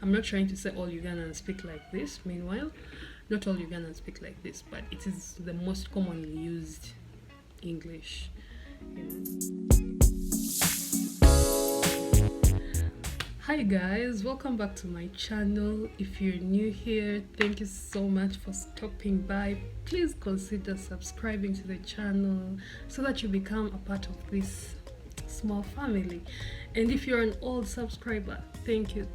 I'm not trying to say all Ugandans speak like this. Meanwhile, not all Ugandans speak like this, but it is the most commonly used English. You know? Hi guys, welcome back to my channel. If you're new here, thank you so much for stopping by. Please consider subscribing to the channel so that you become a part of this small family. And if you're an old subscriber, thank you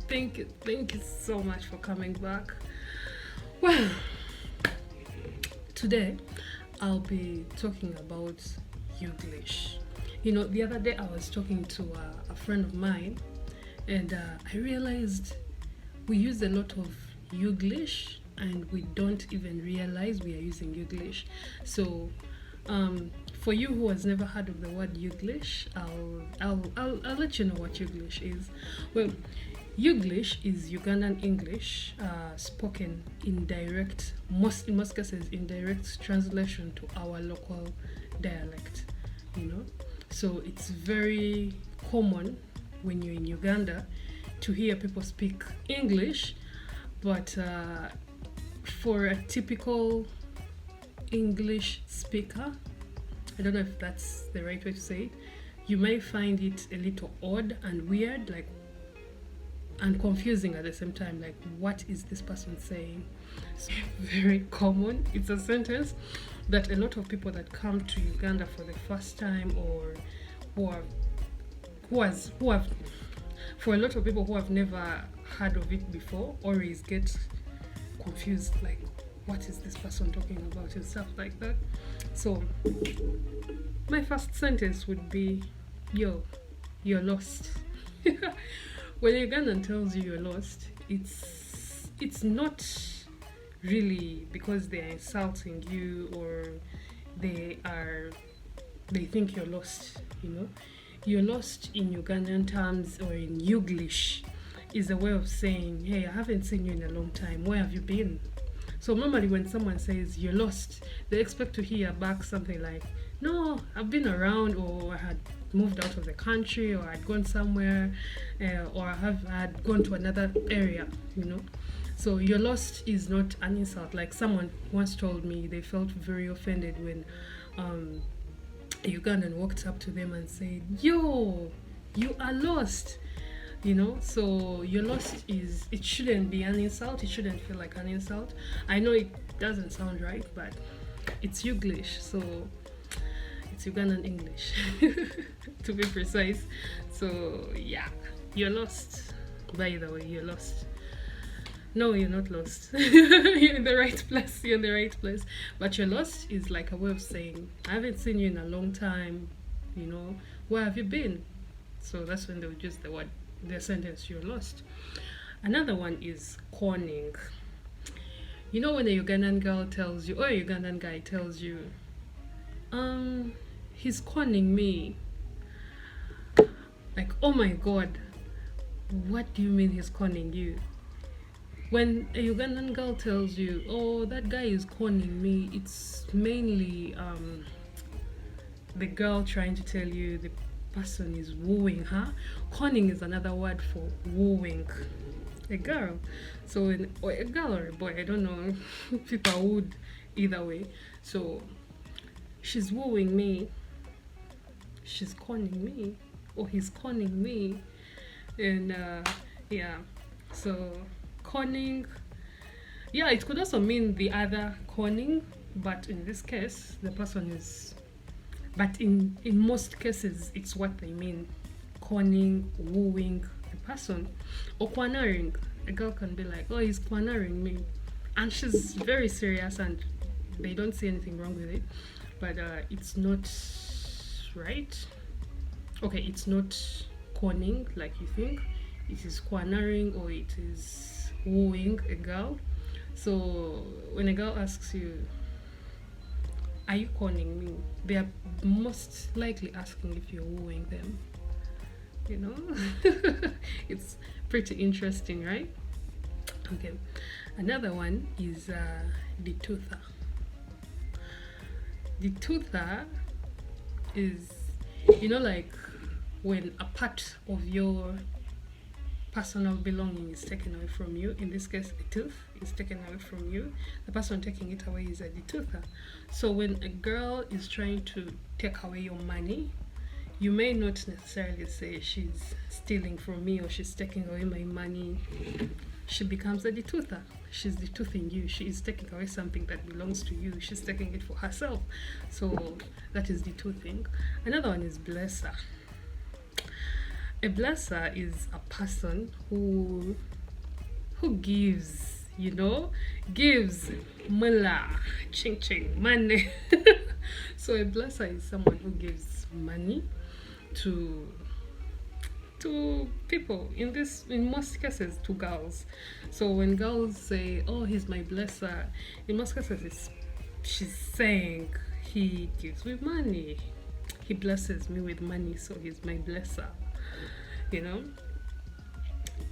so much for coming back. Well, today I'll be talking about UGLISH. You know, the other day I was talking to a friend of mine, and I realized we use a lot of UGLISH and we don't even realize we are using UGLISH. So for you who has never heard of the word UGLISH, I'll let you know what UGLISH is. Well, UGLISH is Ugandan English, spoken in direct, in most cases in direct translation to our local dialect, you know. So it's very common when you're in Uganda to hear people speak English, but for a typical English speaker, I don't know if that's the right way to say it, you may find it a little odd and weird, like, and confusing at the same time, like, what is this person saying? So very common. It's a sentence that a lot of people that come to Uganda for the first time, or who have for a lot of people who have never heard of it before, always get confused, like, what is this person talking about and stuff like that. So my first sentence would be, yo, you're lost. When a Ugandan tells you you're lost, it's not really because they are insulting you or they think you're lost, you know. You're lost in Ugandan terms, or in UGLISH, is a way of saying, hey, I haven't seen you in a long time, where have you been? So normally when someone says you're lost, they expect to hear back something like, no, I've been around, or I had moved out of the country, or I'd gone somewhere, or I had gone to another area, you know. So you're lost is not an insult. Like, someone once told me they felt very offended when a Ugandan walked up to them and said, yo, you are lost, you know. So you're lost it shouldn't be an insult. It shouldn't feel like an insult. I know it doesn't sound right, but it's UGLISH, so it's Ugandan English to be precise. So yeah, you're lost. By the way, you're lost. No, you're not lost. You're in the right place. You're in the right place. But you're lost is like a way of saying, I haven't seen you in a long time, you know, where have you been? So that's when they would use the sentence, you're lost. Another one is conning. You know, when a Ugandan girl tells you, or a Ugandan guy tells you, he's conning me. Like, oh my God, what do you mean he's conning you? When a Ugandan girl tells you, oh, that guy is conning me, it's mainly the girl trying to tell you the person is wooing her. Conning is another word for wooing a girl. So or a girl or a boy, I don't know, people would either way. So she's wooing me, she's conning me, or he's conning me. And yeah, so conning, yeah, it could also mean the other conning, but in this case the person is, but in most cases it's what they mean: conning, wooing the person. Or cornering, a girl can be like, oh, he's cornering me, and she's very serious and they don't see anything wrong with it, but it's not right. Okay, it's not conning like you think. It is cornering, or it is wooing a girl. So when a girl asks you, are you conning me, they are most likely asking if you're wooing them, you know. It's pretty interesting, right? Okay, another one is the toother. The toother is, you know, like when a part of your personal belonging is taken away from you. In this case, a tooth is taken away from you. The person taking it away is a detuther. So when a girl is trying to take away your money, you may not necessarily say she's stealing from me or she's taking away my money. She becomes a detuther. She's detoothing you. She is taking away something that belongs to you. She's taking it for herself. So that is detoothing. Another one is blesser. A blesser is a person who gives, gives mullah, ching ching, money. So a blesser is someone who gives money to people, in most cases to girls. So when girls say, oh, he's my blesser, in most cases she's saying he gives me money, he blesses me with money, so he's my blesser.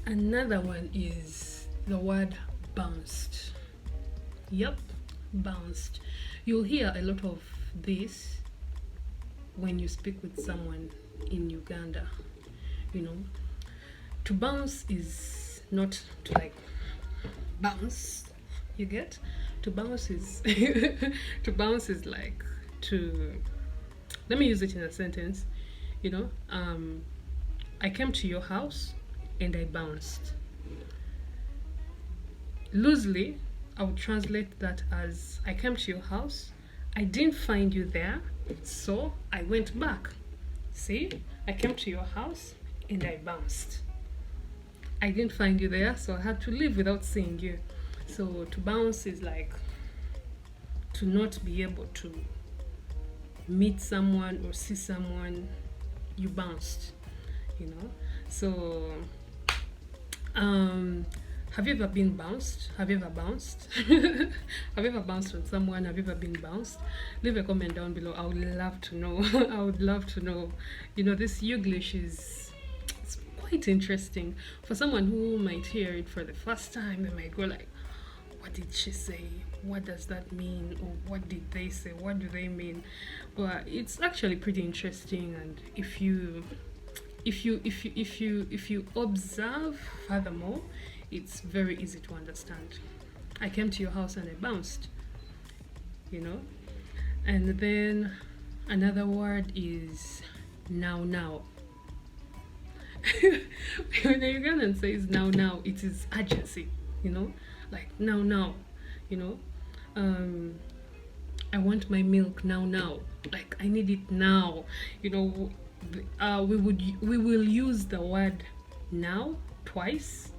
Another one is the word bounced. Yep, bounced. You'll hear a lot of this when you speak with someone in Uganda. To bounce is not to like bounce, you get? To bounce is like to, let me use it in a sentence. I came to your house and I bounced. Loosely, I would translate that as I came to your house, I didn't find you there, so I went back. See, I came to your house and I bounced. I didn't find you there, so I had to leave without seeing you. So to bounce is like to not be able to meet someone or see someone. You bounced, So have you ever been bounced? Have you ever bounced? Have you ever bounced on someone? Have you ever been bounced? Leave a comment down below. I would love to know. I would love to know. This UGLISH it's quite interesting. For someone who might hear it for the first time, they might go like, what did she say? What does that mean? Or what did they say? What do they mean? But it's actually pretty interesting, and if you observe furthermore, it's very easy to understand. I came to your house and I bounced, And then another word is now. When a Ugandan says now, it is urgency, like now. I want my milk now. Like I need it now. We will use the word now twice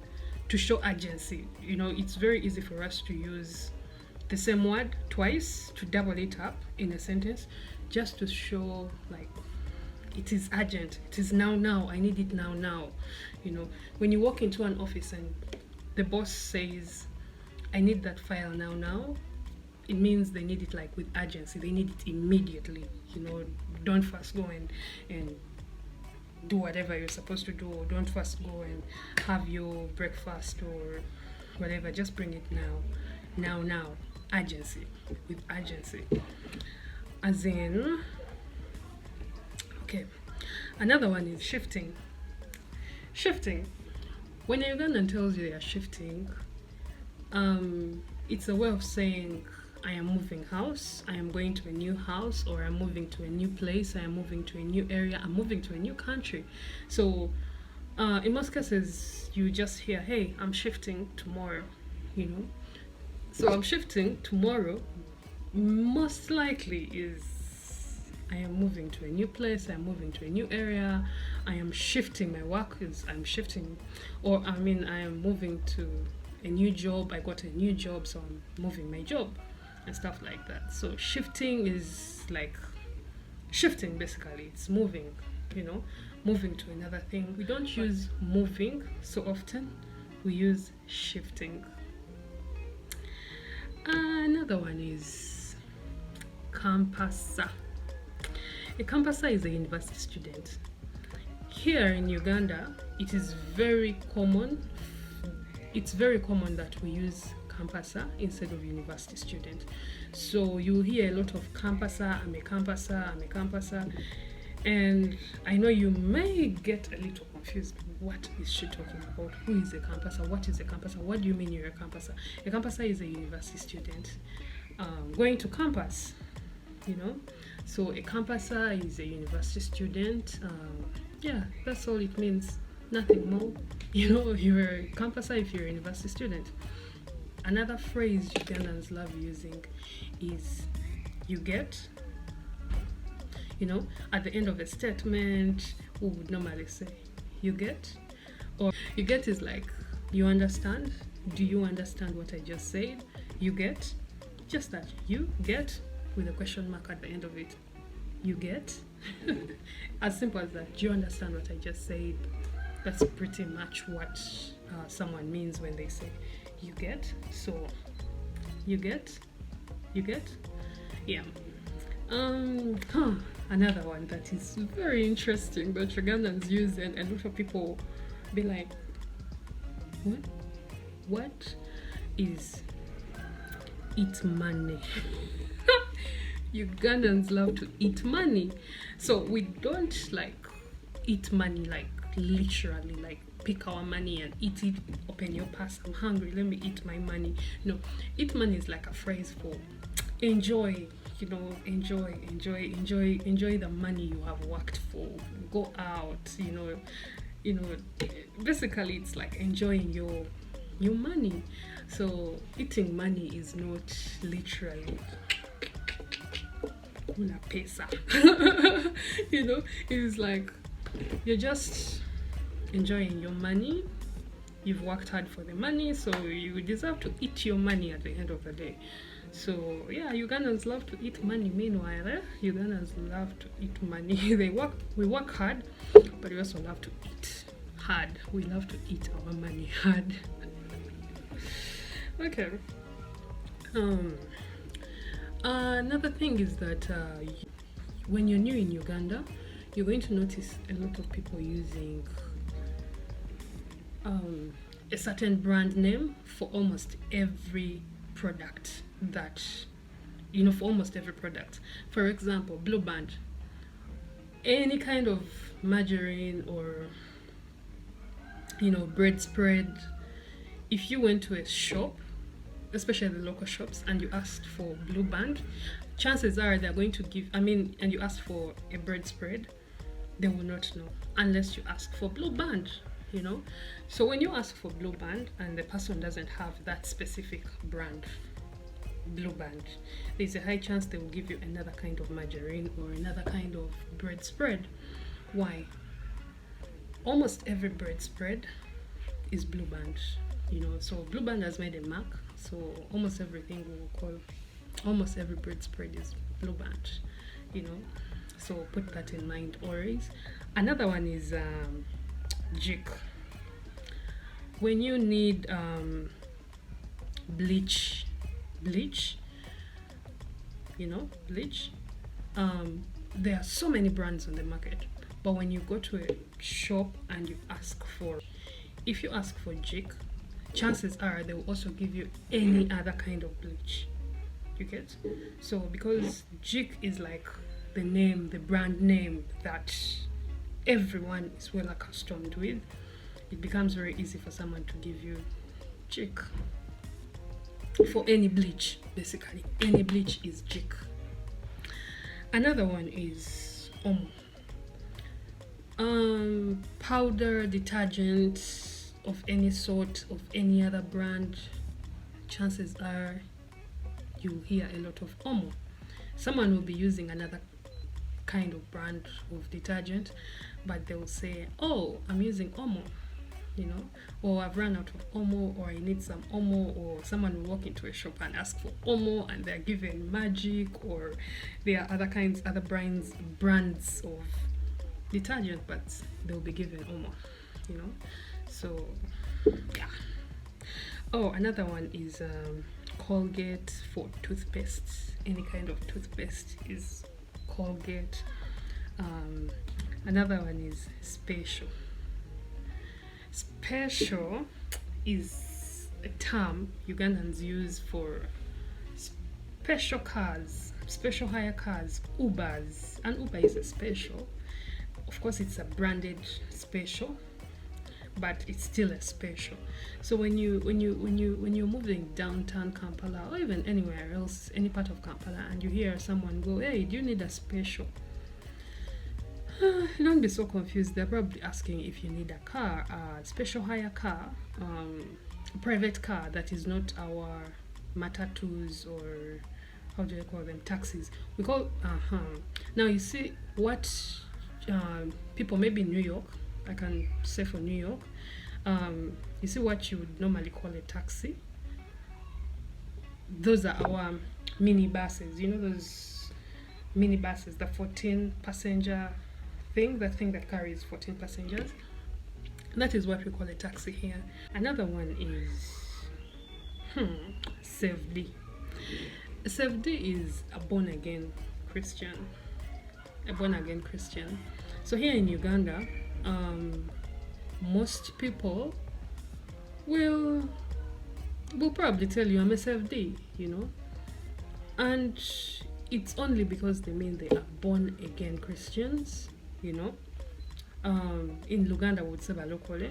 to show urgency. It's very easy for us to use the same word twice, to double it up in a sentence, just to show like it is urgent. It is now. I need it now. When you walk into an office and the boss says, I need that file now, it means they need it like with urgency. They need it immediately. Don't first go and do whatever you're supposed to do, or don't first go and have your breakfast or whatever. Just bring it now. Urgency, with urgency. As in, okay, another one is shifting. When a Ugandan tells you they are shifting, it's a way of saying, I am moving house, I am going to a new house, or I'm moving to a new place, I am moving to a new area, I'm moving to a new country. So in most cases you just hear, hey, I'm shifting tomorrow, So I'm shifting tomorrow most likely is I am moving to a new place, I'm moving to a new area, I am shifting my work, I'm shifting, or I am moving to a new job, I got a new job, so I'm moving my job and stuff like that. So shifting is like shifting, basically it's moving, moving to another thing. We don't use moving so often, we use shifting. Another one is campasa. A campasa is a university student. Here in Uganda, it is very common. It's very common that we use campasa instead of university student. So you hear a lot of campasa, I'm a campasa, I'm a campasa. And I know you may get a little confused. what is she talking about? Who is a campusser? What is a campusser? What do you mean you're a campusser? A campusser is a university student going to campus, you know. So a campusser is a university student. Yeah, that's all it means. Nothing more. You know, you're a campusser if you're a university student. Another phrase Ugandans love using is you get. You know, at the end of a statement, we would normally say you get. Or you get is like, you understand? Do you understand what I just said? You get. Just that, you get, with a question mark at the end of it. You get. As simple as that. Do you understand what I just said? That's pretty much what someone means when they say you get. So you get. Yeah. Another one that is very interesting that Ugandans use, and a lot of people be like, what is eat money? Ugandans love to eat money. So we don't like eat money like literally, like pick our money and eat it, open your purse, I'm hungry, let me eat my money. No, eat money is like a phrase for enjoy, you know, enjoy the money you have worked for. Go out, you know, basically it's like enjoying your money. So eating money is not literally una pesa. You know, it's like you're just enjoying your money. You've worked hard for the money, so you deserve to eat your money at the end of the day. So yeah, Ugandans love to eat money. Meanwhile, Ugandans love to eat money. We work hard, but we also love to eat hard. We love to eat our money hard. Okay. Another thing is that when you're new in Uganda, you're going to notice a lot of people using a certain brand name for almost every product that, you know, for almost every product. For example, Blue Band, any kind of margarine or, you know, bread spread. If you went to a shop, especially the local shops, and you asked for Blue Band, chances are they're going to give, and you asked for a bread spread, they will not know unless you ask for Blue Band, you know. So when you ask for Blue Band and the person doesn't have that specific brand, Blue Band, there's a high chance they will give you another kind of margarine or another kind of bread spread. Why? Almost every bread spread is Blue Band, you know. So Blue Band has made a mark, so almost everything we will call, almost every bread spread is Blue Band, you know. So put that in mind always. Another one is jik. When you need bleach, you know, bleach, there are so many brands on the market, but when you go to a shop and you ask for, if you ask for jik, chances are they will also give you any other kind of bleach. You get? So because jik is like the name, the brand name that everyone is well accustomed with, it becomes very easy for someone to give you jik for any bleach. Basically any bleach is jik. Another one is omo. Powder, detergent of any sort, of any other brand, chances are you'll hear a lot of omo. Someone will be using another kind of brand of detergent, but they will say, oh, I'm using omo, you know, or I've run out of omo, or I need some omo. Or someone will walk into a shop and ask for omo and they're given magic, or there are other brands of detergent, but they'll be given omo, you know. So yeah. Oh, another one is Colgate for toothpaste. Any kind of toothpaste is Colgate. Another one is special. Special is a term Ugandans use for special cars, special hire cars, Ubers. An Uber is a special. Of course, it's a branded special. but it's still a special. So when you're moving downtown Kampala or even anywhere else, any part of Kampala, and you hear someone go, "Hey, do you need a special?" Don't be so confused. They're probably asking if you need a car, a special hire car, a private car that is not our matatus, or how do you call them, taxis. We call now you see what people, maybe in New York, I can say for New York, you see what you would normally call a taxi. Those are our mini buses, you know, those mini buses, the 14 passenger thing, the thing that carries 14 passengers. That is what we call a taxi here. Another one is Sevdi. Sevdi is a born again Christian. So here in Uganda, most people will probably tell you, "I'm a Sevdi," you know, and it's only because they mean they are born again Christians, you know. In Luganda we would say balokole.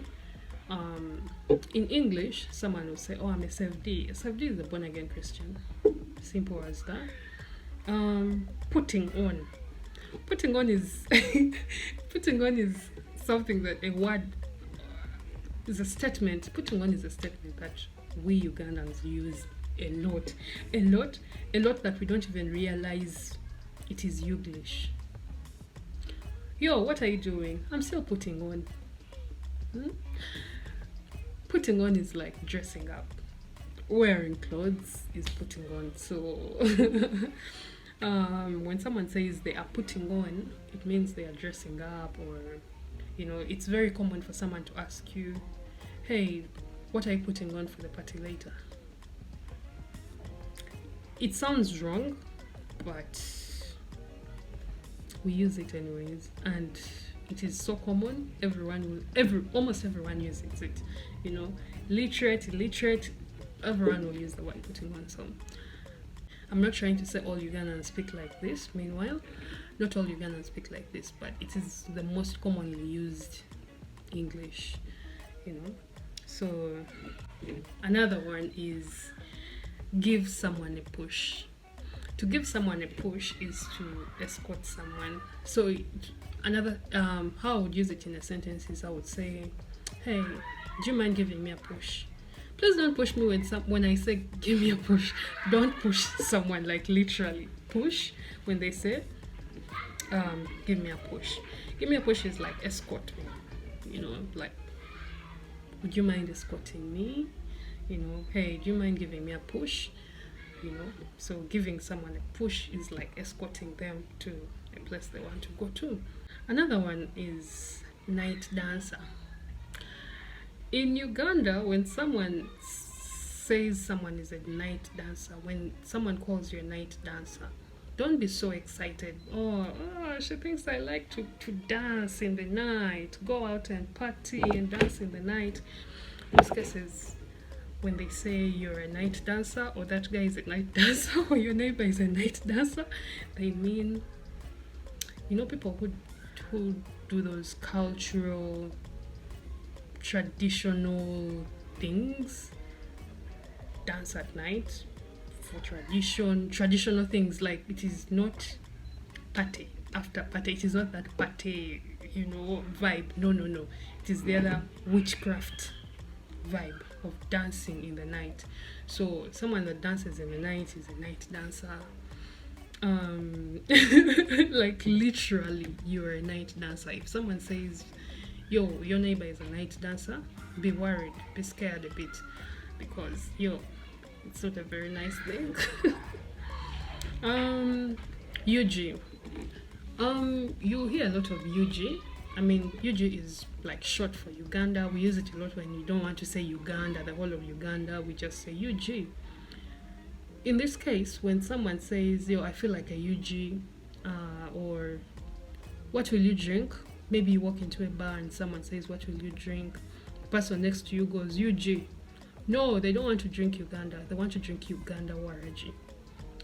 In English, someone will say, "Oh, I'm a Sevdi." A Sevdi is a born again Christian. Simple as that. Putting on is something that, a word is a statement. Putting on is a statement that we Ugandans use a lot that we don't even realize it is UGLISH. Yo, what are you doing? I'm still putting on. Putting on is like dressing up. Wearing clothes is putting on. So when someone says they are putting on, it means they are dressing up, or, you know, it's very common for someone to ask you, "Hey, what are you putting on for the party later?" It sounds wrong, but we use it anyways, and it is so common. Almost everyone uses it, you know. Literate, illiterate, everyone will use the word putting on. So I'm not trying to say all Ugandans speak like this. Meanwhile, not all Ugandans speak like this, but it is the most commonly used English, you know. So another one is give someone a push. To give someone a push is to escort someone. So another how I would use it in a sentence is, I would say, "Hey, do you mind giving me a push?" Please don't push me when I say give me a push. Don't push someone, like literally push when they say give me a push. Give me a push is like escort me, you know, like, "Would you mind escorting me?" You know, "Hey, do you mind giving me a push?" You know, so giving someone a push is like escorting them to a place they want to go to. Another one is night dancer. In Uganda, when someone says someone is a night dancer, when someone calls you a night dancer, don't be so excited. Oh, she thinks I like to dance in the night, go out and party and dance in the night. In most cases, when they say you're a night dancer, or that guy is a night dancer, or your neighbor is a night dancer, they mean, you know, people who do those cultural, traditional things, dance at night for traditional things. Like, it is not party after party. It is not that party, you know, vibe. No. It is the other witchcraft vibe of dancing in the night. So someone that dances in the night is a night dancer. Like, literally, you're a night dancer. If someone says, "Yo, your neighbor is a night dancer," be worried, be scared a bit, because it's not a very nice thing. UG. You hear a lot of UG. I mean, UG is like short for Uganda. We use it a lot when you don't want to say Uganda, the whole of Uganda. We just say UG. In this case, when someone says, "Yo, I feel like a UG," or "What will you drink?" Maybe you walk into a bar and someone says, "What will you drink?" The person next to you goes, "UG." No, they don't want to drink Uganda. They want to drink Uganda Waraji.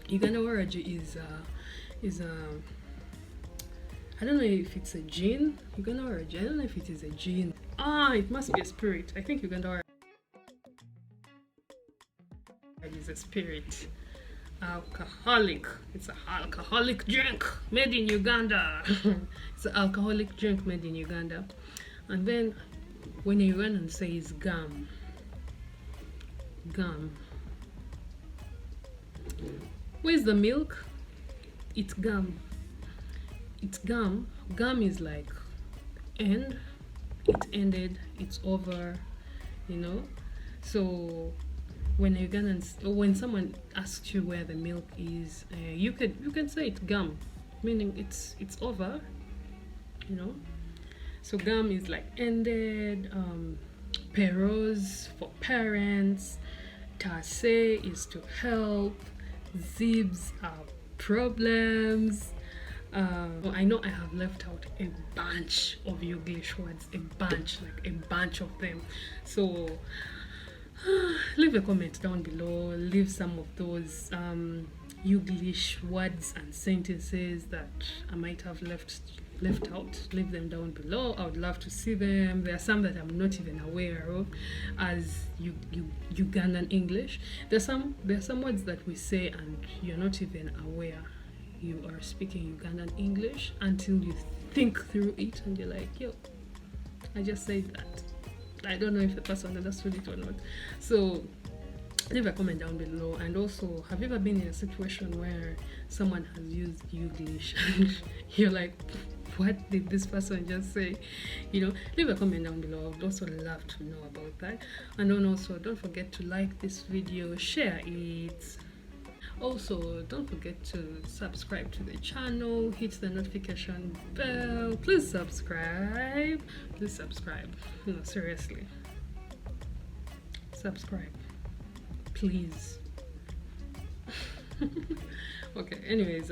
Uganda Waraji is I don't know if it's a gene, Uganda orange. I don't know if it is a gene. It must be a spirit. I think Uganda orange is a spirit. Alcoholic. It's an alcoholic drink made in Uganda. It's an alcoholic drink made in Uganda. And then when a Ugandan says gum, where's the milk? It's gum. It's gum. Gum is like end. It ended. It's over. You know. So when someone asks you where the milk is, you can say it's gum, meaning it's over. You know. So gum is like ended. Perose for parents. Tasse is to help. Zibs are problems. I know I have left out a bunch of UGLISH words, a bunch of them. So leave a comment down below. Leave some of those UGLISH words and sentences that I might have left out. Leave them down below. I would love to see them. There are some that I'm not even aware of as Ugandan English. There's some words that we say and you're not even aware you are speaking Ugandan English until you think through it and you're like, yo, I just said that. I don't know if the person understood it or not. So leave a comment down below. And also, have you ever been in a situation where someone has used UGLISH and you're like, what did this person just say? You know, leave a comment down below. I would also love to know about that. And then also, don't forget to like this video, share it. Also, don't forget to subscribe to the channel, hit the notification bell. Please subscribe. No, seriously, subscribe, please. Okay, anyways,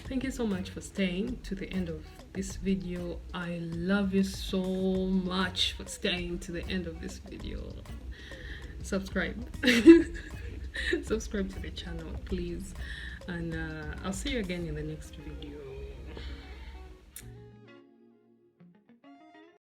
thank you so much for staying to the end of this video. I love you so much for staying to the end of this video. Subscribe. Subscribe to the channel, please. And I'll see you again in the next video.